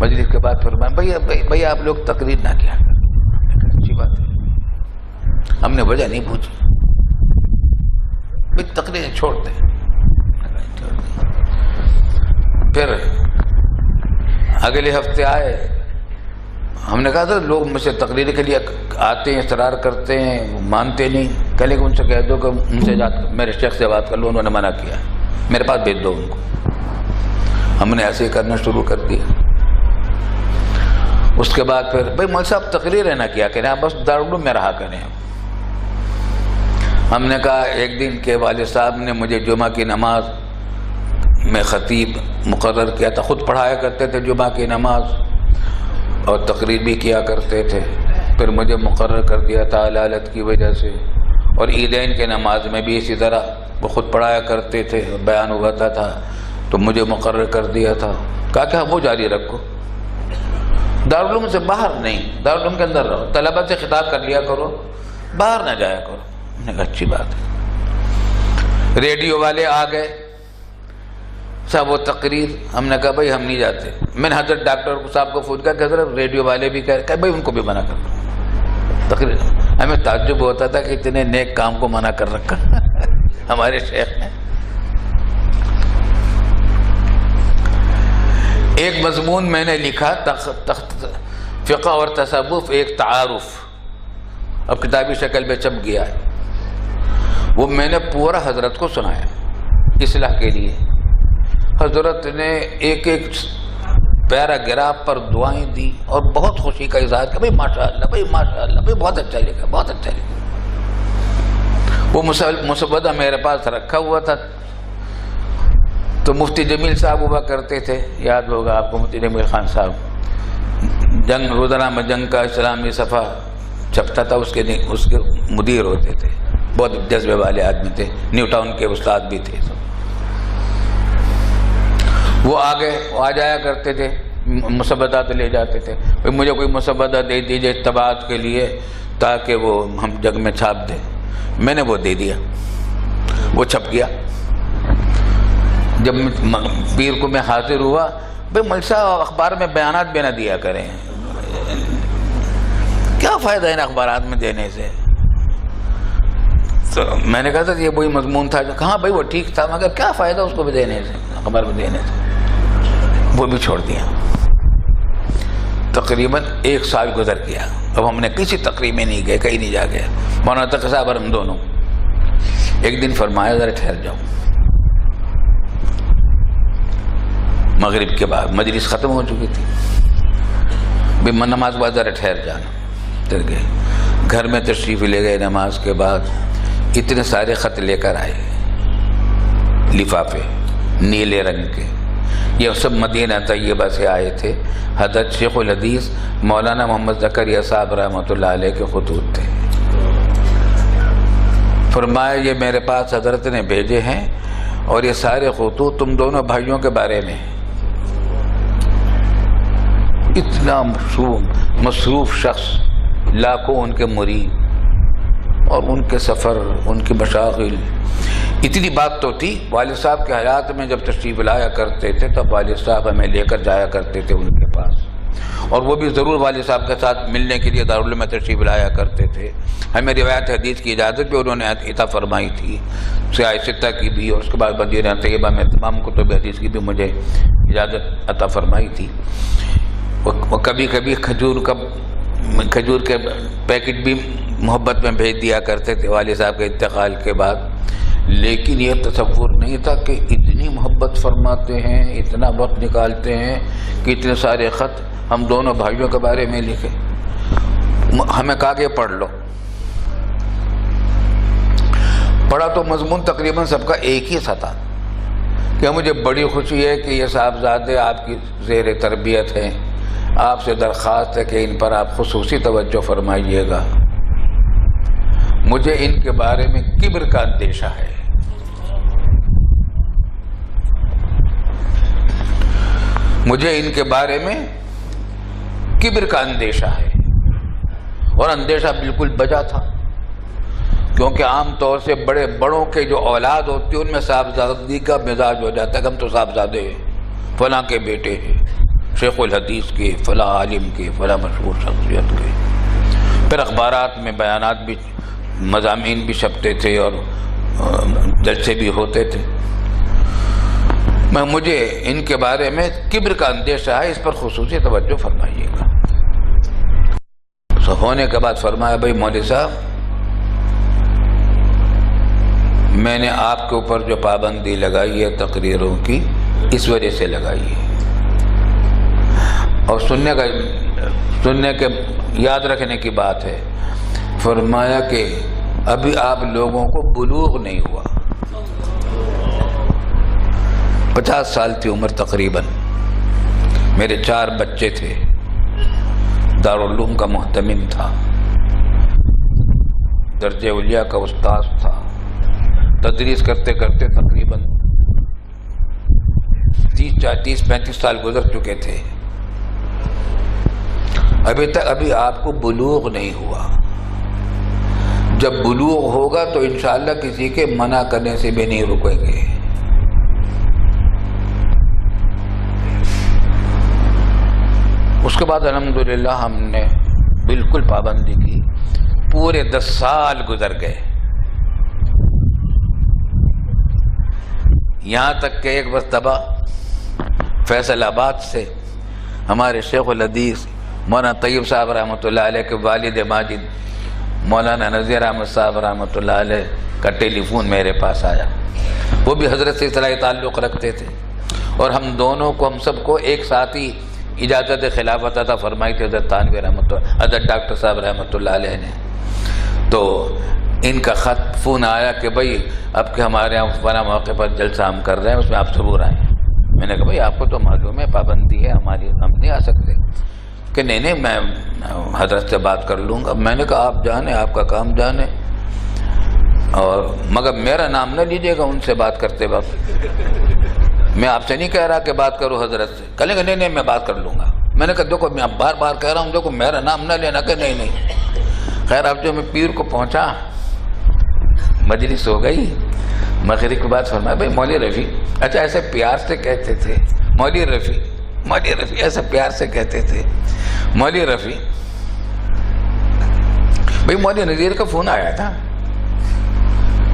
مجلس کے بعد فرمایا بھائی آپ لوگ تقریر نہ کیا کریں، اچھی بات ہے، ہم نے وجہ نہیں پوچھی، بھائی تقریر چھوڑ دیں۔ پھر اگلے ہفتے آئے، ہم نے کہا تھا لوگ مجھ سے تقریر کے لیے آتے ہیں، اصرار کرتے ہیں، مانتے نہیں، کہنے کہ ان سے کہہ دو کہ ان سے میرے شیخ سے بات کر لو، انہوں نے منع کیا، میرے پاس بھیج دو ان کو۔ ہم نے ایسے ہی کرنا شروع کر دیا۔ اس کے بعد پھر بھائی مول صاحب تقریر نہ کیا کریں، آپ بس دارالعلوم میں رہا کریں۔ ہم نے کہا ایک دن کے والد صاحب نے مجھے جمعہ کی نماز میں خطیب مقرر کیا تھا، خود پڑھایا کرتے تھے جمعہ کی نماز اور تقریر بھی کیا کرتے تھے، پھر مجھے مقرر کر دیا تھا علالت کی وجہ سے، اور عیدین کے نماز میں بھی اسی طرح وہ خود پڑھایا کرتے تھے، بیان ہوتا تھا تو مجھے مقرر کر دیا تھا۔ کہا کہ وہ جاری رکھو، دارالعلوم سے باہر نہیں، دارالعلوم کے اندر رہو، طلبہ سے خطاب کر لیا کرو، باہر نہ جایا کرو۔ میں نے کہا اچھی بات ہے۔ ریڈیو والے آ گئے، صاحب وہ تقریر، ہم نے کہا بھائی ہم نہیں جاتے۔ میں نے حضرت ڈاکٹر صاحب کو فون کیا کہ حضرت ریڈیو والے بھی کہہ بھائی ان کو بھی منع کر دو تقریر۔ ہمیں تعجب ہوتا تھا کہ اتنے نیک کام کو منع کر رکھا ہمارے شیخ نے۔ ایک مضمون میں نے لکھا فقہ اور تصوف ایک تعارف، اب کتابی شکل میں چھپ گیا ہے، وہ میں نے پورا حضرت کو سنایا اصلاح کے لیے۔ حضرت نے ایک ایک پیراگراف پر دعائیں دی اور بہت خوشی کا اظہار کیا، بھائی ماشاءاللہ، بھائی ماشاءاللہ، بھائی بہت اچھا لکھا، بہت اچھا لکھا۔ وہ مسودہ میرے پاس رکھا ہوا تھا، تو مفتی جمیل صاحب ہوا کرتے تھے، یاد ہوگا آپ کو مفتی جمیل خان صاحب، جنگ روزنامہ جنگ کا اسلامی صفحہ چھپتا تھا، اس کے مدیر ہوتے تھے، بہت جذبے والے آدمی تھے، نیو ٹاؤن کے استاد بھی تھے۔ وہ آگے وہ آ جایا کرتے تھے، مسودات لے جاتے تھے، مجھے کوئی مسودہ دے دیجئے اتباعات کے لیے تاکہ وہ ہم جگ میں چھاپ دیں۔ میں نے وہ دے دیا، وہ چھپ گیا۔ جب پیر کو میں حاضر ہوا، بھائی ملک صاحب اخبار میں بیانات بھی نہ دیا کریں، کیا فائدہ ان اخبارات میں دینے سے؟ تو میں نے کہا تھا یہ وہی مضمون تھا، کہاں بھائی وہ ٹھیک تھا، مگر کیا فائدہ اس کو بھی دینے سے، اخبار میں دینے سے، وہ بھی چھوڑ دیا۔ تقریباً 1 سال گزر گیا، اب ہم نے کسی تقریب میں نہیں گئے، کہیں نہیں جا گئے۔ مولانا تقی صاحب اور ہم دونوں ایک دن فرمایا ذرا ٹھہر جاؤ، مغرب کے بعد مجلس ختم ہو چکی تھی، بھی نماز بعد ذرا ٹھہر جانا، ٹھہر گئے۔ گھر میں تشریف لے گئے، نماز کے بعد اتنے سارے خط لے کر آئے، لفافے نیلے رنگ کے، یہ سب مدینہ طیبہ سے آئے تھے۔ حضرت شیخ الحدیث مولانا محمد زکریا صاحب رحمۃ اللہ علیہ کے خطوط تھے۔ فرمایا یہ میرے پاس حضرت نے بھیجے ہیں، اور یہ سارے خطوط تم دونوں بھائیوں کے بارے میں۔ اتنا مصروف شخص، لاکھوں ان کے مرید اور ان کے سفر، ان کی مشاغل، اتنی بات تو تھی۔ والد صاحب کے حیات میں جب تشریف لایا کرتے تھے تب والد صاحب ہمیں لے کر جایا کرتے تھے ان کے پاس، اور وہ بھی ضرور والد صاحب کے ساتھ ملنے کے لیے دارالعلوم میں تشریف لایا کرتے تھے۔ ہمیں روایت حدیث کی اجازت بھی انہوں نے عطا فرمائی تھی، سیاہ ستہ کی بھی، اور اس کے بعد مدینہ طیبہ میں تمام کتب حدیث کی بھی مجھے اجازت عطا فرمائی تھی۔ وہ کبھی کبھی کھجور کے پیکٹ بھی محبت میں بھیج دیا کرتے تھے والد صاحب کے انتقال کے بعد، لیکن یہ تصور نہیں تھا کہ اتنی محبت فرماتے ہیں، اتنا وقت نکالتے ہیں کہ اتنے سارے خط ہم دونوں بھائیوں کے بارے میں لکھے۔ ہمیں کہا کہ پڑھ لو، پڑھا تو مضمون تقریباً سب کا ایک ہی تھا کہ مجھے بڑی خوشی ہے کہ یہ صاحبزادے آپ کی زیر تربیت ہیں، آپ سے درخواست ہے کہ ان پر آپ خصوصی توجہ فرمائیے گا، مجھے ان کے بارے میں کبر کا اندیشہ ہے۔ مجھے ان کے بارے میں کبر کا اندیشہ ہے، اور اندیشہ بالکل بجا تھا، کیونکہ عام طور سے بڑوں کے جو اولاد ہوتی ہے ان میں صاحبزادگی کا مزاج ہو جاتا ہے کہ ہم تو صاحبزادے ہیں، فلاں کے بیٹے ہیں، شیخ الحدیث کے، فلاں عالم کے، فلاں مشہور شخصیت کے۔ پھر اخبارات میں بیانات بھی، مضامین بھی چھپتے تھے اور جلسے بھی ہوتے تھے۔ مجھے ان کے بارے میں کبر کا اندیشہ ہے، اس پر خصوصی توجہ فرمائیے گا۔ ہونے کے بعد فرمایا بھائی مولوی صاحب، میں نے آپ کے اوپر جو پابندی لگائی ہے تقریروں کی، اس وجہ سے لگائی ہے، اور سننے کے یاد رکھنے کی بات ہے۔ فرمایا کہ ابھی آپ لوگوں کو بلوغ نہیں ہوا، 50 سال تھی عمر تقریباً، میرے 4 بچے تھے، دارالعلوم کا محتمم تھا، درجہ اولیاء کا استاذ تھا، تدریس کرتے کرتے تقریباً 30-35 سال گزر چکے تھے، ابھی آپ کو بلوغ نہیں ہوا۔ جب بلوغ ہوگا تو انشاءاللہ کسی کے منع کرنے سے بھی نہیں رکیں گے۔ اس کے بعد الحمدللہ ہم نے بالکل پابندی کی، پورے 10 سال گزر گئے، یہاں تک کہ ایک مرتبہ فیصل آباد سے ہمارے شیخ الحدیث مولانا طیب صاحب رحمۃ اللہ علیہ کے والد ماجد مولانا نذیر احمد صاحب رحمۃ اللہ علیہ کا ٹیلی فون میرے پاس آیا۔ وہ بھی حضرت سے اصلاحی تعلق رکھتے تھے، اور ہم دونوں کو، ہم سب کو ایک ساتھ ہی اجازت خلافت عطا فرمائی تھی حضرت تانوی رحمۃ اللہ، حضرت ڈاکٹر صاحب رحمۃ اللہ علیہ نے۔ تو ان کا خط فون آیا کہ بھائی اب کہ ہمارے یہاں فلاں موقع پر جلسہ ہم کر رہے ہیں، اس میں آپ ضرور آئیں۔ میں نے کہا بھائی آپ کو تو معلوم ہے پابندی ہے ہماری، ہم نہیں آ سکتے۔ کہ نہیں میں حضرت سے بات کر لوں گا۔ میں نے کہا آپ جانیں، آپ کا کام جانیں، اور مگر میرا نام نہ لیجیے گا ان سے بات کرتے وقت۔ میں آپ سے نہیں کہہ رہا کہ بات کرو حضرت سے، کہنے کہ نہیں میں بات کر لوں گا۔ میں نے کہا دیکھو میں بار بار کہہ رہا ہوں، دیکھو میرا نام نہ لینا، کہ نہیں۔ خیر اب جو میں پیر کو پہنچا، مجلس ہو گئی، مغرب کے بعد فرمایا بھائی مولوی رفیع، اچھا ایسے پیار سے کہتے تھے مولوی رفیع ایسے پیار سے کہتے تھے مولوی رفیع، بھائی مولوی نذیر کا فون آیا تھا،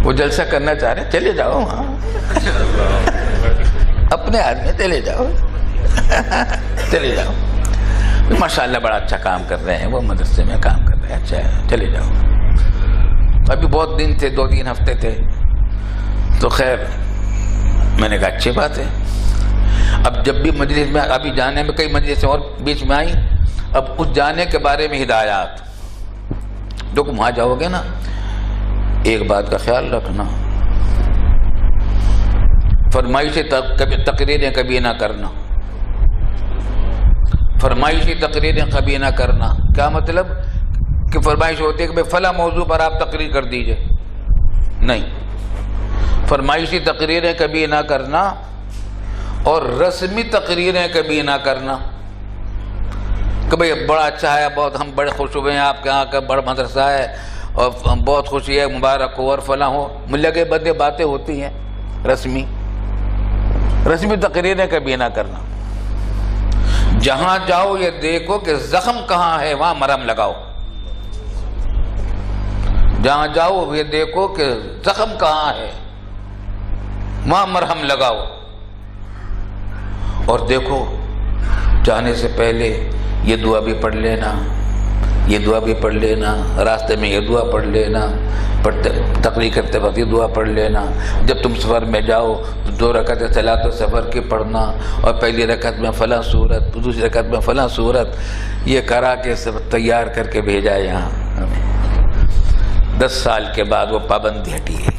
وہ جلسہ کرنا چاہ رہے، چلے جاؤ، ہاں اپنے آدمی چلے جاؤ چلے جاؤ، ماشاءاللہ بڑا اچھا کام کر رہے ہیں، وہ مدرسے میں کام کر رہے ہیں، اچھا چلے جاؤ۔ ابھی بہت دن تھے، 2-3 ہفتے تھے، تو خیر میں نے کہا اچھی بات ہے۔ اب جب بھی مجلس میں، ابھی جانے میں کئی مجلسیں اور بیچ میں آئیں، اب اس جانے کے بارے میں ہدایات، جو وہاں جاؤ گے نا ایک بات کا خیال رکھنا، فرمائشی تقریریں کبھی نہ کرنا، فرمائشی تقریریں کبھی نہ کرنا۔ کیا مطلب؟ کہ فرمائش ہوتی ہے کہ فلاں موضوع پر آپ تقریر کر دیجئے، نہیں، فرمائشی تقریریں کبھی نہ کرنا، اور رسمی تقریریں کبھی نہ کرنا کہ بھئی بڑا اچھا ہے، بہت ہم بڑے خوش ہوئے ہیں، آپ کے یہاں کا بڑا مدرسہ ہے اور بہت خوشی ہے، مبارک ہو اور فلاں ہو، لگے بدے باتیں ہوتی ہیں رسمی تقریریں کبھی نہ کرنا۔ جہاں جاؤ یہ دیکھو کہ زخم کہاں ہے، وہاں مرہم لگاؤ، جہاں جاؤ یہ دیکھو کہ زخم کہاں ہے، وہاں مرہم لگاؤ، اور دیکھو جانے سے پہلے یہ دعا بھی پڑھ لینا، یہ دعا بھی پڑھ لینا، راستے میں یہ دعا پڑھ لینا، تقریر کرتے وقت یہ دعا پڑھ لینا، جب تم سفر میں جاؤ تو 2 رکعت صلاۃ سفر کی پڑھنا، اور پہلی رکعت میں فلاں سورت، دوسری رکعت میں فلاں سورت، یہ کرا کے سب تیار کر کے بھیجا یہاں۔ 10 سال کے بعد وہ پابندی ہٹی ہے۔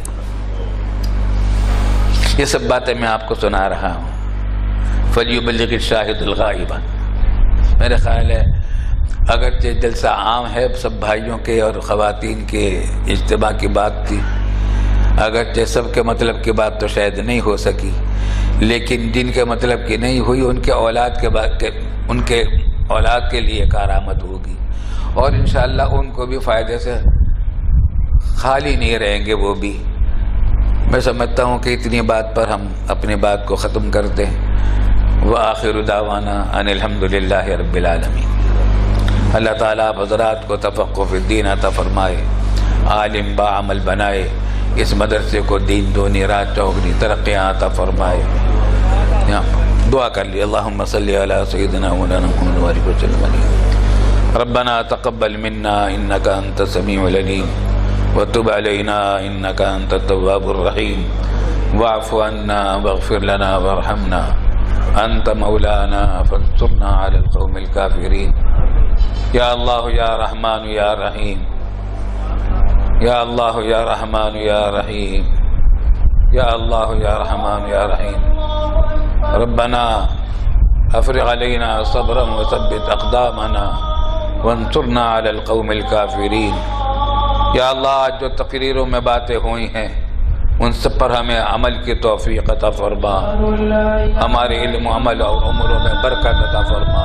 یہ سب باتیں میں آپ کو سنا رہا ہوں۔ فَلْيُبَلِّغِ الشَّاهِدُ الْغَائِبَ۔ میرے خیال ہے اگرچہ جلسہ عام ہے، سب بھائیوں کے اور خواتین کے اجتماع کی بات تھی، اگرچہ سب کے مطلب کی بات تو شاید نہیں ہو سکی، لیکن جن کے مطلب کی نہیں ہوئی ان کے اولاد کے لیے کارآمد ہوگی، اور انشاءاللہ ان کو بھی فائدے سے خالی نہیں رہیں گے وہ بھی۔ میں سمجھتا ہوں کہ اتنی بات پر ہم اپنی بات کو ختم کر دیں۔ وآخر دعوانا ان الحمدللہ رب العالمین۔ اللہ تعالیٰ آپ حضرات کو تفقہ فی الدین عطا فرمائے، عالم با عمل بنائے، اس مدرسے کو دین دونی رات چوگنی ترقیاں عطا فرمائے۔ دعا کر لی. اللہم صلی علی سیدنا مولانا محمد وآلہ وسلم علیہ. ربنا تقبل منا انک انت السمیع العلیم وتب علینا انک انت التواب الرحیم واعف عنا واغفر لنا وارحمنا انت مولانا فانصرنا علی القوم الکافرین. یا اللہ یا رحمان یا رحیم، یا اللہ یا رحمان یا رحیم، یا اللہ یا رحمان یا رحیم. ربنا افرغ علینا صبرا وثبت اقدامنا وانصرنا علی القوم الکافرین. یا اللہ آج جو تقریروں میں باتیں ہوئی ہیں ان سب پر ہمیں عمل کی توفیق عطا فرما، ہمارے علم و عمل اور عمروں میں برکت عطا فرما.